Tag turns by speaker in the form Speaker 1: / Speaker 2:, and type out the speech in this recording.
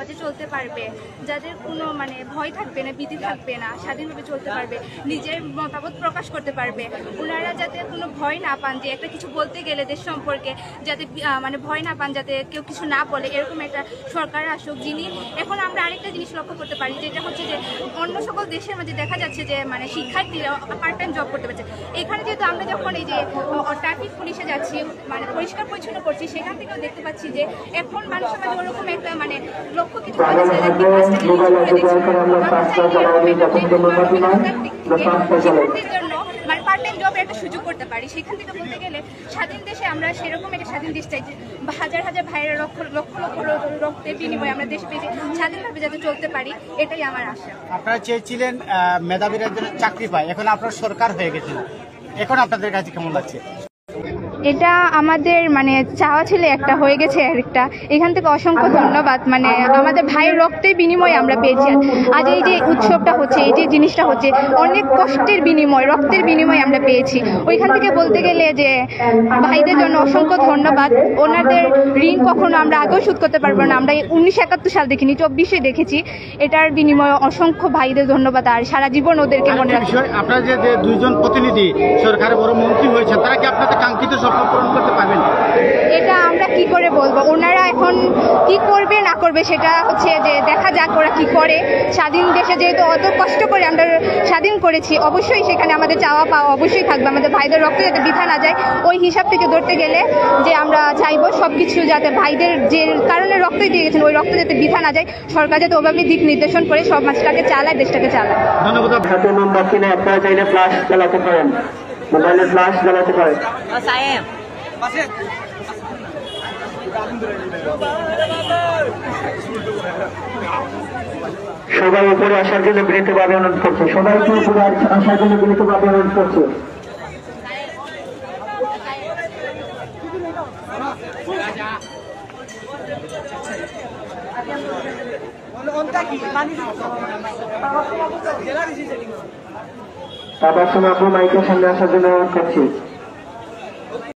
Speaker 1: সমাজে চলতে পারবে, যাদের কোনো মানে ভয় থাকবে না, ভীতি থাকবে না, স্বাধীনভাবে চলতে পারবে, নিজের মতামত প্রকাশ করতে পারবে। ওনারা যাতে কোনো ভয় না পান যে একটা কিছু বলতে গেলে দেশ সম্পর্কে যাতে মানে ভয় না পান, যাতে কেউ কিছু না বলে, এরকম একটা সরকার আসুক যিনি। এখন আমরা আরেকটা জিনিস লক্ষ্য করতে পারি, যেটা হচ্ছে যে অন্য সকল দেশের মধ্যে দেখা যাচ্ছে যে মানে শিক্ষার্থীরা পার্ট টাইম জব করতে পারছে। এখানে যেহেতু আমরা যখন এই যে ট্রাফিক পুলিশে যাচ্ছি, মানে পরিষ্কার পরিচ্ছন্ন করছি, সেখান থেকেও দেখতে পাচ্ছি যে এখন মানুষের মাঝে ওরকম একটা মানে লক্ষ্য কিছু জন্য মানে পার্ট টাইম জবের একটা সুযোগ করতে পারি। সেখান থেকে বলতে গেলে স্বাধীন দেশে আমরা সেরকম একটা স্বাধীন দেশ চাই যে হাজার হাজার ভাইয়েরা লক্ষ লক্ষ লক্ষ রক্তের বিনিময়ে আমরা দেশ পেয়েছি, স্বাধীনভাবে যাতে চলতে পারি, এটাই আমার আশা।
Speaker 2: আপনারা চেয়েছিলেন মেধাবীরা যেন চাকরি পায়, এখন আপনার সরকার হয়ে গেছেন, এখন আপনাদের কাছে কেমন লাগছে?
Speaker 1: এটা আমাদের মানে চাওয়া ছিল, একটা হয়ে গেছে একটা। এখান থেকে অসংখ্য ধন্যবাদ, মানে আমাদের ভাইয়ের রক্তের বিনিময়ে আমরা পেয়েছি। আজ এই যে উৎসবটা হচ্ছে, এই যে জিনিসটা হচ্ছে, অনেক কষ্টের বিনিময়, রক্তের বিনিময়ে আমরা পেয়েছি। ওইখান থেকে বলতে গেলে যে ভাইদের জন্য অসংখ্য ধন্যবাদ। ওনাদের ঋণ কখনো আমরা আগেও শোধ করতে পারবো না। আমরা 1971 সাল দেখিনি, 24-এ দেখেছি। এটার বিনিময়ে অসংখ্য ভাইদের ধন্যবাদ, আর সারা জীবন ওদেরকে মনে রাখি।
Speaker 2: আপনারা যে দুইজন প্রতিনিধি সরকারের বড় মন্ত্রী হয়েছে, তারা কি আপনাদের কাঙ্ক্ষিত স্বপ্ন পূরণ করতে পারবেন?
Speaker 1: এটা আমরা কি করে বলবো, ওনারা এখন কি করবে না করবে সেটা হচ্ছে যে দেখা যাক ওরা কি করে। স্বাধীন দেশে যেহেতু অত কষ্ট করে আমরা স্বাধীন করেছি, অবশ্যই সেখানে আমাদের চাওয়া পাওয়া অবশ্যই থাকবে। আমাদের ভাইদের রক্ত যাতে বৃথা না যায়, ওই হিসাব থেকে ধরতে গেলে যে আমরা চাইবো সবকিছু যাতে ভাইদের যে কারণে রক্ত দিয়ে গেছেন, ওই রক্ত যাতে বৃথা না যায়, সরকার যাতে ওভাবে দিক নির্দেশন করে সমাজটাকে চালায়, দেশটাকে চালায়।
Speaker 2: ধন্যবাদ।
Speaker 3: আপনারা চাইলে ফ্লাশ চালাতে পারেন, মোবাইলে ফ্লাশ চালাতে পারেন। সবাই উপরে আসার জন্য বিনীতভাবে অনুরোধ করছে, সবাই উপরে আসার জন্য বিনীতভাবে অনুরোধ করছে। তারপর সময় আপু মাইকের সামনে আসার জন্য অনুরোধ করছি।